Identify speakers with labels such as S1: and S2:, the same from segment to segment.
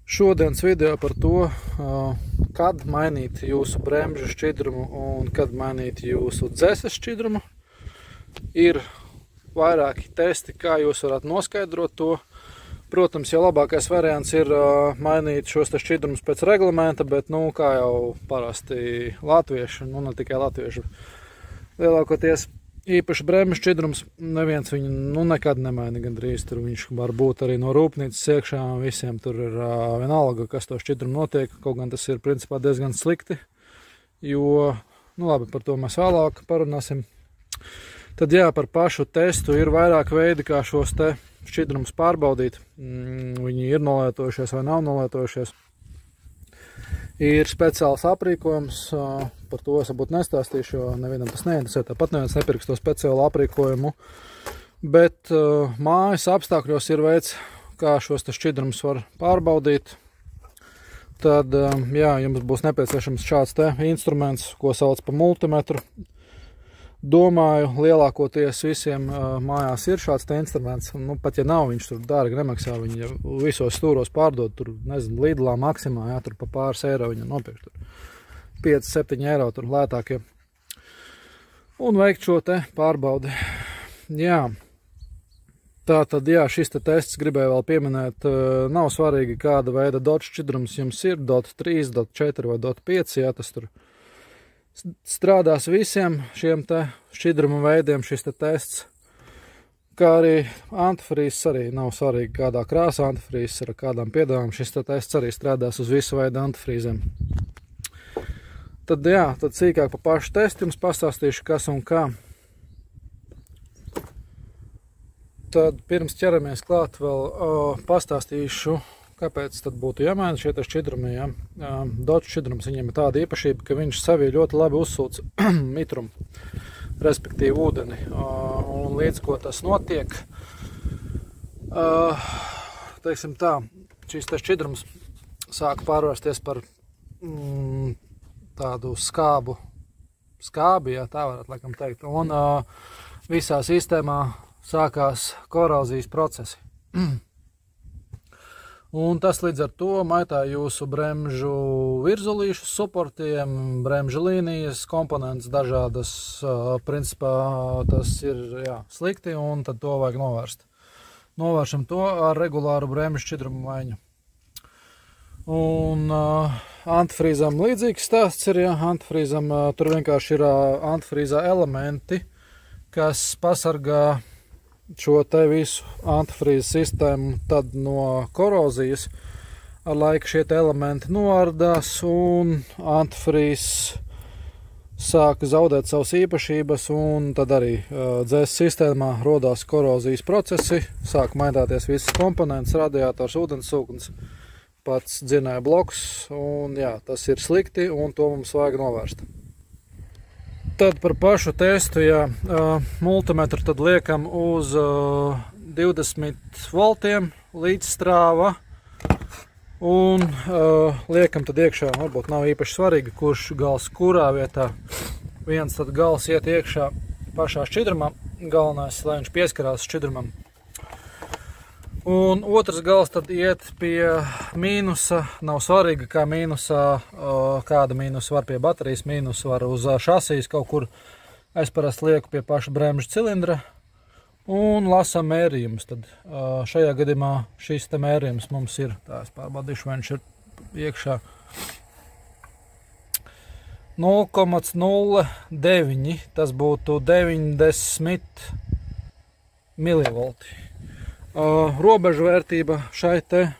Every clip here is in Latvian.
S1: Šodienas video par to, kad mainīt jūsu bremžu šķidrumu un kad mainīt jūsu dzeses šķidrumu. Ir vairāki testi, kā jūs varat noskaidrot to. Protams, jau labākais variants ir mainīt šos šķidrumus pēc reglamenta, bet, kā jau parasti latvieši, ne tikai latvieši, lielākoties īpaši bremžu šķidrums, neviens viņu nekad nemaina gandrīz. Tur viņš var būt arī no rūpnīcas iekšā, visiem tur ir vienalga, kas to šķidrumu notiek, kaut gan tas ir principā diezgan slikti, jo, labi, par to mēs vēlāk parunāsim. Tad jā, par pašu testu ir vairāk veidi, kā šos te šķidrumus pārbaudīt. Viņi ir nolietojušies vai nav nolietojušies. Ir speciāls aprīkojums, par to es varbūt nestāstīšu, jo nevienam tas neinteresē, tāpat neviens nepirks to speciālu aprīkojumu. Bet mājas apstākļos ir veids, kā šos te šķidrumus var pārbaudīt. Tad, jā, jums būs nepieciešams šāds te instruments, ko sauc par multimetru. Domāju, lielākoties visiem mājās ir šāds te instruments. Pat ja nav, viņš tur dārgi nemaksā, viņi visos stūros pārdod, tur, nezinu, Lidlā, Maksimā, jā, tur pa pāris eiro viņam nopirkt, tur 5-7 eiro tur lētākie. Un veikt šo te pārbaudi. Jā, tā tad, jā, šis te tests gribēju vēl pieminēt, nav svarīgi, kāda veida DOT šķidrums jums ir, DOT 3, DOT 4 vai DOT 5, jā, tas tur strādās visiem šiem te šķidrumu veidiem šis te tests, kā arī antifrīzes arī nav svarīgi, kādā krāsā antifrīzes ar kādām piedāvām, šis te tests arī strādās uz visu veidu antifrīzēm. Tad jā, tad sīkāk pa pašu testu jums pastāstīšu, kas un kā. Tad pirms ķeramies klāt vēl pastāstīšu, kāpēc tad būtu jāmaina šie šķidrumi, jā. DOT šķidrums, viņiem ir tāda īpašība, ka viņš sevī ļoti labi uzsūc mitrumu, respektīvi ūdeni. Un līdz ko tas notiek, teiksim tā, šis šķidrums sāk pārvērsties par tādu skābi, jā, tā varētu laikam teikt. Un visā sistēmā sākās korozijas procesi. Un tas līdz ar to maitā jūsu bremžu virzulīšu suportiem, bremžu līnijas, komponents dažādas, principā tas ir, jā, slikti, un tad to vajag novērst. Novēršam to ar regulāru bremžu šķidrumu maiņu. Un antifrīzam līdzīgs stāsts ir, jā, antifrīzam tur vienkārši ir antifrīzā elementi, kas pasargā šo te visu antifrīzes sistēmu tad no korozijas. Ar laiku šie te elementi noardās un antifrīzes sāk zaudēt savas īpašības, un tad arī dzēses sistēmā rodās korozijas procesi, sāk maināties visas komponentes, radiators, ūdensūknis, pats dzinēja bloks, un jā, tas ir slikti, un to mums vajag novērst. Tad par pašu testu, jā, multimetru tad liekam uz 20 voltiem līdzstrāva un liekam tad iekšā, varbūt nav īpaši svarīgi, kurš gals kurā vietā. Viens tad gals iet iekšā pašā šķidrumā, galvenais, lai viņš pieskarās šķidrumam. Un otrs gals tad iet pie mīnusa, nav svarīgi, kā mīnusā, kāda mīnusa var pie baterijas, mīnusa var uz šasijas kaut kur. Es parasti lieku pie paša bremžu cilindra un lasam mērījumus. Tad šajā gadījumā šis te mērījums mums ir, tā es pārbaudīšu, vai viņš ir iekšā 0,09, tas būtu 90 milivolti. Robežu vērtība šai te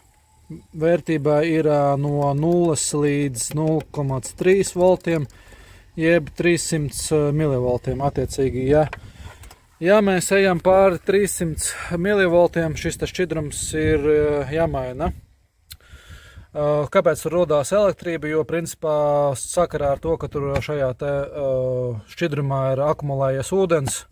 S1: vērtībā ir no 0 līdz 0,3 voltiem, jeb 300 milivoltiem attiecīgi. Ja mēs ejam pāri 300 milivoltiem, šis šķidrums ir jāmaina. Kāpēc tur rodās elektrība? Jo principā sakarā ar to, ka tur šajā te šķidrumā ir akumulējies ūdens,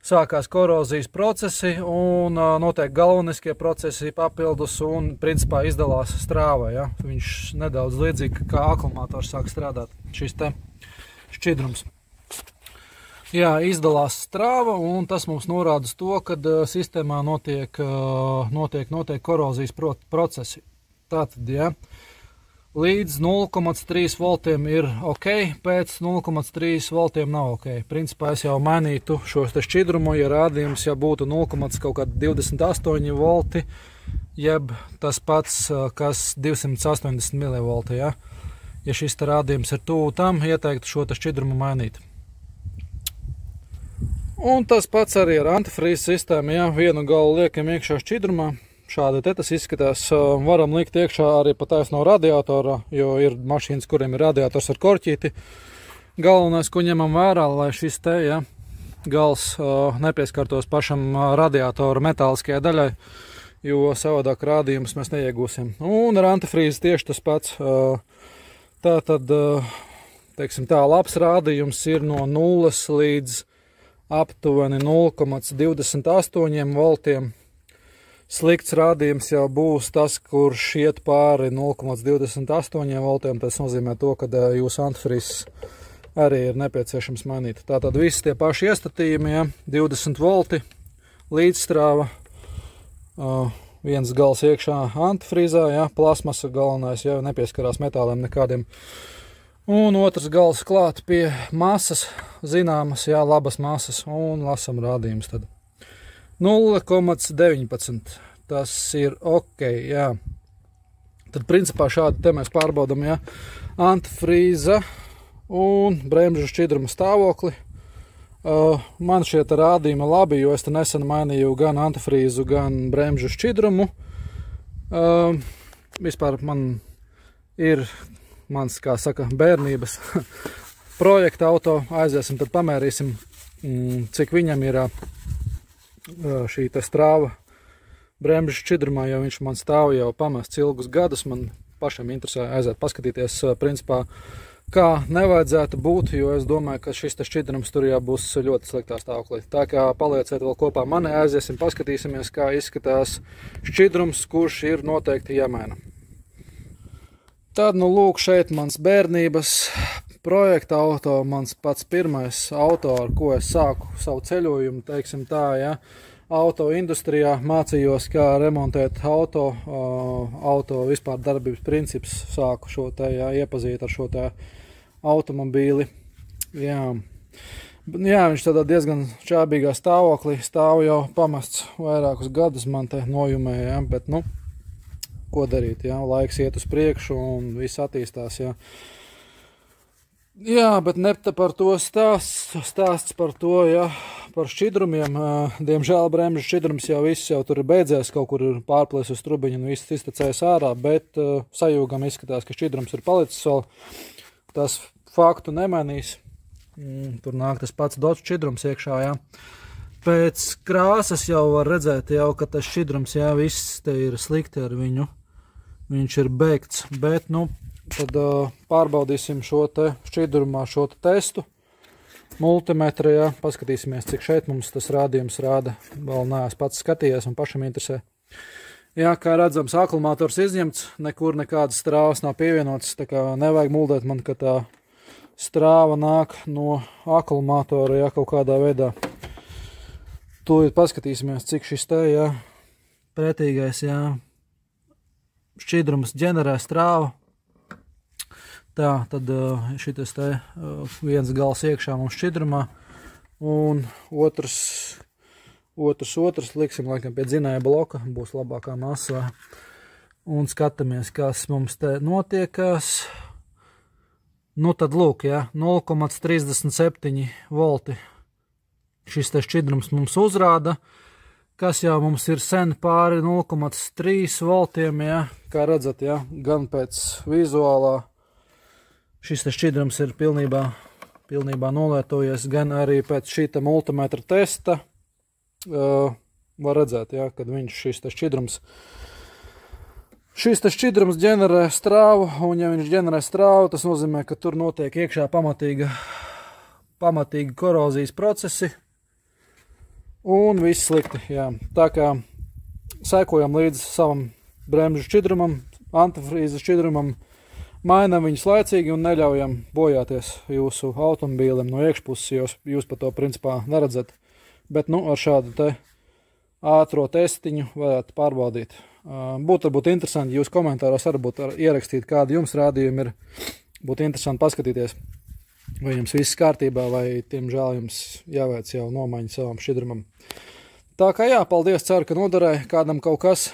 S1: sākās korozijas procesi un notiek galveniskie procesi papildus un principā izdalās strāva. Ja? Viņš nedaudz līdzīgi kā akumulātors sāk strādāt, šis te šķidrums. Jā, izdalās strāva un tas mums norāda to, ka sistēmā notiek korozijas procesi. Tātad, ja, līdz 0,3 voltiem ir ok, pēc 0,3 voltiem nav ok. Principā es jau mainītu šos te šķidrumu, ja rādījums jau būtu 0,28 volti, jeb tas pats, kas 280 mV, ja. Ja šis te rādījums ir tuvu tam, ieteiktu šo te šķidrumu mainīt. Un tas pats arī ar antifrīzu sistēmu, ja vienu galu liekam iekšā šķidrumā. Šādi te tas izskatās. Varam likt iekšā arī pa taisno radiatorā, jo ir mašīnas, kuriem ir radiators ar korķīti. Galvenais, ko ņemam vērā, lai šis te, ja, gals nepieskartos pašam radiatora metāliskajai daļai, jo savādāk rādījumus mēs neiegūsim. Un ar antifrīzu tieši tas pats. Tātad, teiksim tā, labs rādījums ir no 0 līdz aptuveni 0,28 voltiem. Slikts rādījums jau būs tas, kurš iet pāri 0,28 voltiem. Tas nozīmē to, ka jūsu antifrīzes arī ir nepieciešams mainīt. Tātad visi tie paši iestatījumi, ja, 20 volti, līdzstrāva, viens gals iekšā antifrīzā, ja, plasmasa galvenais, ja, nepieskarās metāliem nekādiem. Un otrs gals klāt pie masas, zināmas, jā, labas masas, un lasam rādījumus tad. 0,19. Tas ir ok, jā. Tad principā šādi te mēs pārbaudam, ja, antifrīza un bremžu šķidruma stāvokli. Man šie te rādījumi labi, jo es te nesen mainīju gan antifrīzu, gan bremžu šķidrumu. Vispār man ir mans, kā saka, bērnības projekta auto. Aiziesim, tad pamērīsim, cik viņam ir šī te strāva bremžu šķidrumā, jo viņš man stāv jau pamests ilgus gadus. Man pašam interesē aiziet paskatīties, principā, kā nevajadzētu būt, jo es domāju, ka šis šķidrums tur jau būs ļoti sliktā stāvoklī. Tā kā palieciet vēl kopā mani, aiziesim, paskatīsimies, kā izskatās šķidrums, kurš ir noteikti jāmaina. Tad, nu lūk, šeit mans bērnības projekta auto, mans pats pirmais auto, ar ko es sāku savu ceļojumu, teiksim tā, ja, auto industrijā, mācījos, kā remontēt auto vispār darbības princips, sāku šo te, jā, iepazīt ar šo te automobīli. Jā, viņš tādā diezgan čābīgā stāvoklī, stāv jau pamests vairākus gadus man te nojumēja, jā, bet, nu, ko darīt, jā, laiks iet uz priekšu un viss attīstās, jā. Jā, bet ne par to stāsts par to, jā, par šķidrumiem. Diemžēl bremžu šķidrums jau viss jau tur ir beidzies, kaut kur ir pārplēs uz trubiņu un viss iztecējis ārā, bet sajūgam izskatās, ka šķidrums ir palicis vēl. Tas faktu nemainīs. Tur nāk tas pats Dodge šķidrums iekšā, jā. Pēc krāsas jau var redzēt, jau, ka tas šķidrums, jā, viss te ir slikti ar viņu. Viņš ir beigts, bet, nu, tad pārbaudīsim šo te šķidrumā, šo te testu. Multimetra, jā, paskatīsimies, cik šeit mums tas rādījums rāda. Vēl neesmu pats skatījies un pašam interesē. Jā, kā redzams, akumulators izņemts, nekur nekādas strāvas nav pievienotas, tā kā nevajag muldēt man, ka tā strāva nāk no akumulatora, jā, kaut kādā veidā. Tūlīt paskatīsimies, cik šis te, jā, pretīgais, jā, šķidrums ģenerē strāvu. Tā, tad šitas te viens gals iekšā mums šķidrumā un otrs liksim laikam pie dzinēja bloka, būs labākā masa. Un skatāmies, kas mums te notiekās. Nu tad lūk, jā, 0,37 volti šis te šķidrums mums uzrāda, kas jau mums ir sen pāri 0,3 voltiem, jā, kā redzat, jā, gan pēc vizuālā šis te šķidrums ir pilnībā nolietojies, gan arī pēc šī te multimetra testa var redzēt, jā, kad viņš šis te šķidrums ģenerē strāvu, un ja viņš ģenerē strāvu, tas nozīmē, ka tur notiek iekšā pamatīgi korozijas procesi, un viss slikti, jā. Tā kā sekojam līdz savam bremžu šķidrumam, antifrīza šķidrumam, mainam viņus laicīgi un neļaujam bojāties jūsu automobīlim no iekšpuses, jūs par to principā neredzat. Bet, nu, ar šādu te ātro testiņu varētu pārbaudīt. Būtu varbūt interesanti, jūs komentāros varbūt ierakstīt, kādi jums rādījumi ir. Būtu interesanti paskatīties, vai jums viss kārtībā, vai, tiemžēl, jums jāveic jau nomaiņa savam šķidrumam. Tā kā jā, paldies, ceru, ka noderēja kādam kaut kas.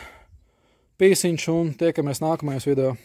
S1: Pīsiņš un tiekamies nākamajos video.